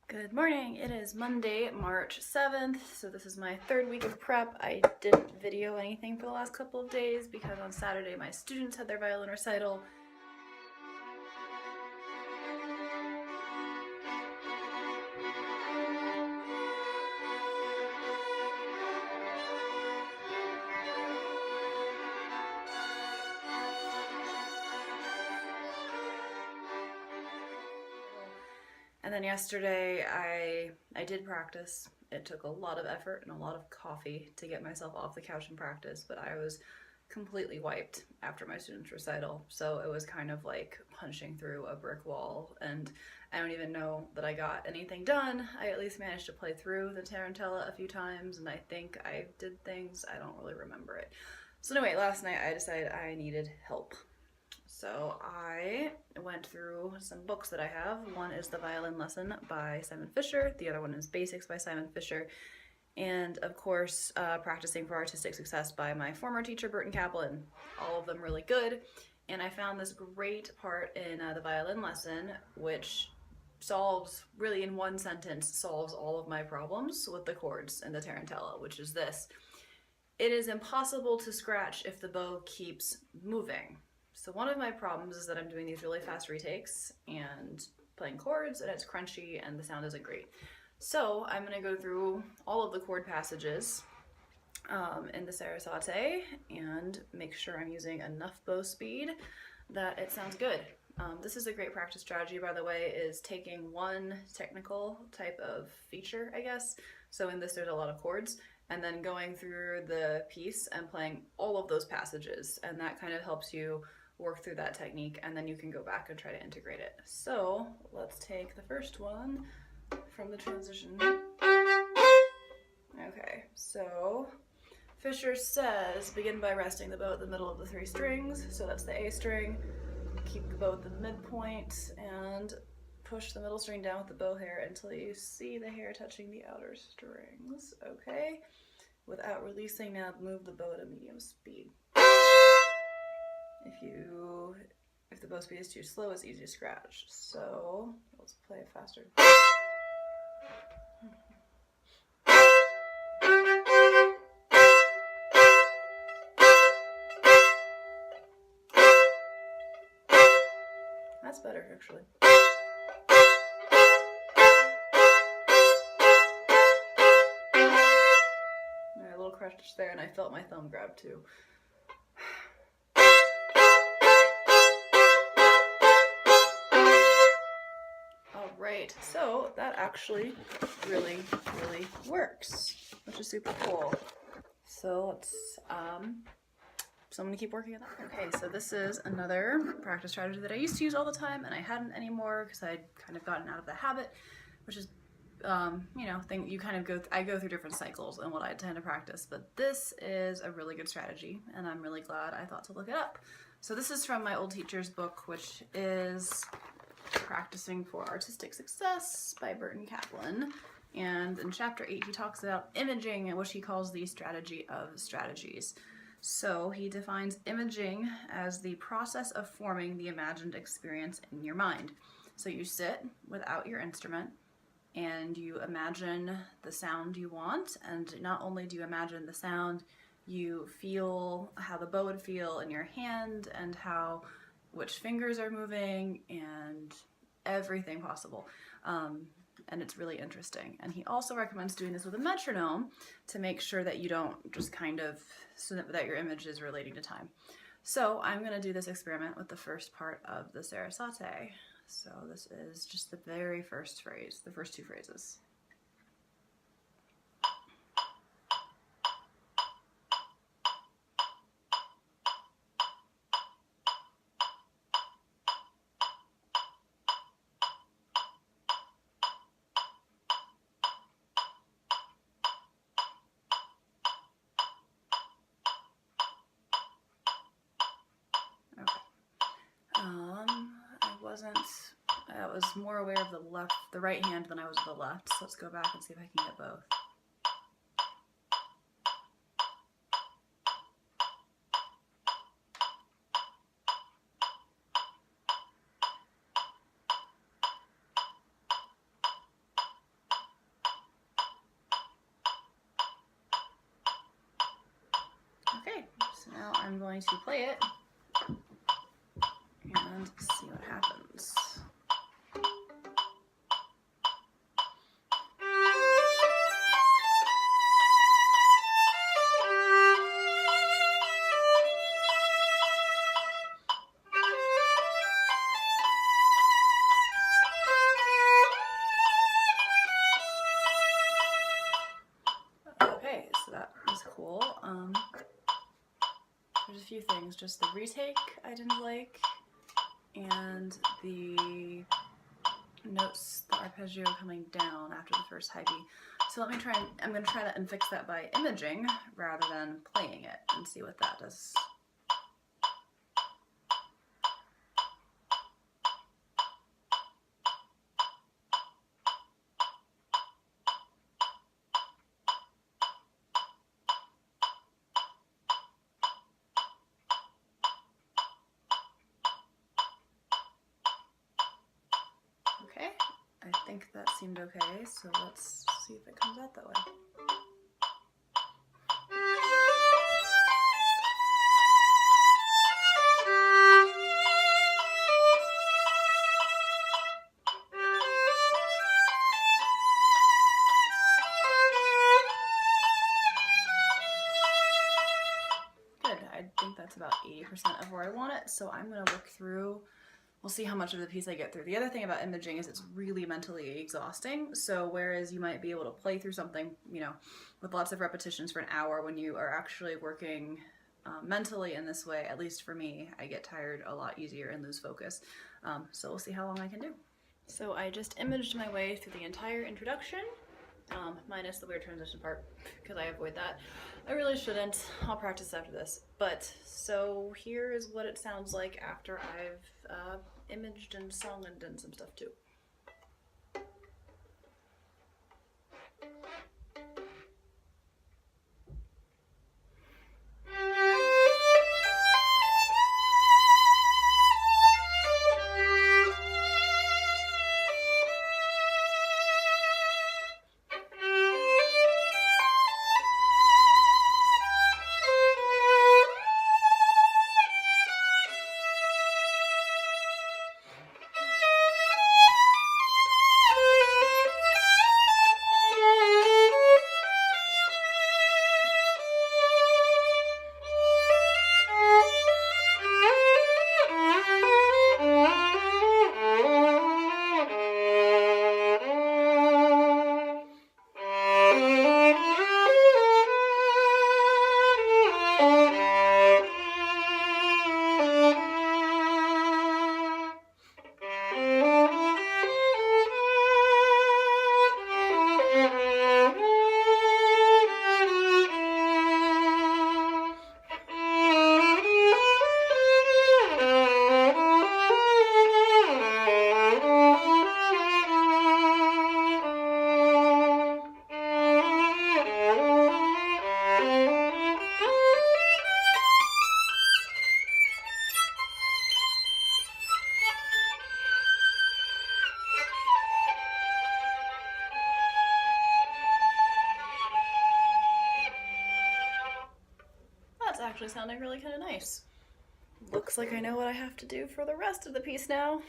Good morning. It is Monday, March 7th, so this is my third week of prep. I didn't video anything for the last couple of days because on Saturday my students had their violin recital. And then yesterday I did practice. It took a lot of effort and a lot of coffee to get myself off the couch and practice, but I was completely wiped after my student's recital. So it was kind of like punching through a brick wall, and I don't even know that I got anything done. I at least managed to play through the Tarantella a few times, and I think I did things. I don't really remember it. So anyway, last night I decided I needed help. So I went through some books that I have. One is The Violin Lesson by Simon Fisher. The other one is Basics by Simon Fisher. And of course, Practicing for Artistic Success by my former teacher, Burton Kaplan. All of them really good. And I found this great part in The Violin Lesson, which solves, really in one sentence, solves all of my problems with the chords in the Tarantella, which is this. It is impossible to scratch if the bow keeps moving. So one of my problems is that I'm doing these really fast retakes and playing chords, and it's crunchy and the sound isn't great. So I'm going to go through all of the chord passages in the Sarasate and make sure I'm using enough bow speed that it sounds good. This is a great practice strategy, by the way, is taking one technical type of feature, I guess. So in this there's a lot of chords, and then going through the piece and playing all of those passages, and that kind of helps you work through that technique, and then you can go back and try to integrate it. So let's take the first one from the transition. Okay, so Fisher says begin by resting the bow at the middle of the three strings, so that's the A string. Keep the bow at the midpoint and push the middle string down with the bow hair until you see the hair touching the outer strings. Okay, without releasing, now move the bow at a medium speed. If the bow speed is too slow, it's easy to scratch. So let's play it faster. That's better, actually. A little crunch there, and I felt my thumb grab too. Alright, so that actually really works, which is super cool. So let's, so I'm gonna keep working on that. Okay, so this is another practice strategy that I used to use all the time, and I hadn't anymore because I'd kind of gotten out of the habit, which is, you know, you kind of I go through different cycles and what I tend to practice, but this is a really good strategy, and I'm really glad I thought to look it up. So this is from my old teacher's book, which is Practicing for Artistic Success by Burton Kaplan. And in chapter 8, he talks about imaging, which he calls the strategy of strategies. So he defines imaging as the process of forming the imagined experience in your mind. So you sit without your instrument and you imagine the sound you want, and not only do you imagine the sound, you feel how the bow would feel in your hand and which fingers are moving and everything possible. And it's really interesting. And he also recommends doing this with a metronome to make sure that you don't just so that your image is relating to time. So I'm going to do this experiment with the first part of the Sarasate. So this is just the very first phrase, the first two phrases. I was more aware of the right hand than I was of the left, so let's go back and see if I can get both. So now I'm going to play it and see what happens. Okay, so that was cool. There's a few things. Just the retake I didn't like, and the notes, the arpeggio coming down after the first high B. So let me try, I'm going to try that and fix that by imaging rather than playing it and see what that does. Okay, I think that seemed okay, so let's see if it comes out that way. Good, I think that's about 80% of where I want it, so I'm going to look through. We'll see how much of the piece I get through. The other thing about imaging is it's really mentally exhausting. So whereas you might be able to play through something, you know, with lots of repetitions for an hour, when you are actually working mentally in this way, at least for me, I get tired a lot easier and lose focus. So we'll see how long I can do. So I just imaged my way through the entire introduction, minus the weird transition part, because I avoid that. I really shouldn't. I'll practice after this. But so here is what it sounds like after I've imaged and sung and done some stuff too. That's actually sounding really kind of nice. Looks like I know what I have to do for the rest of the piece now.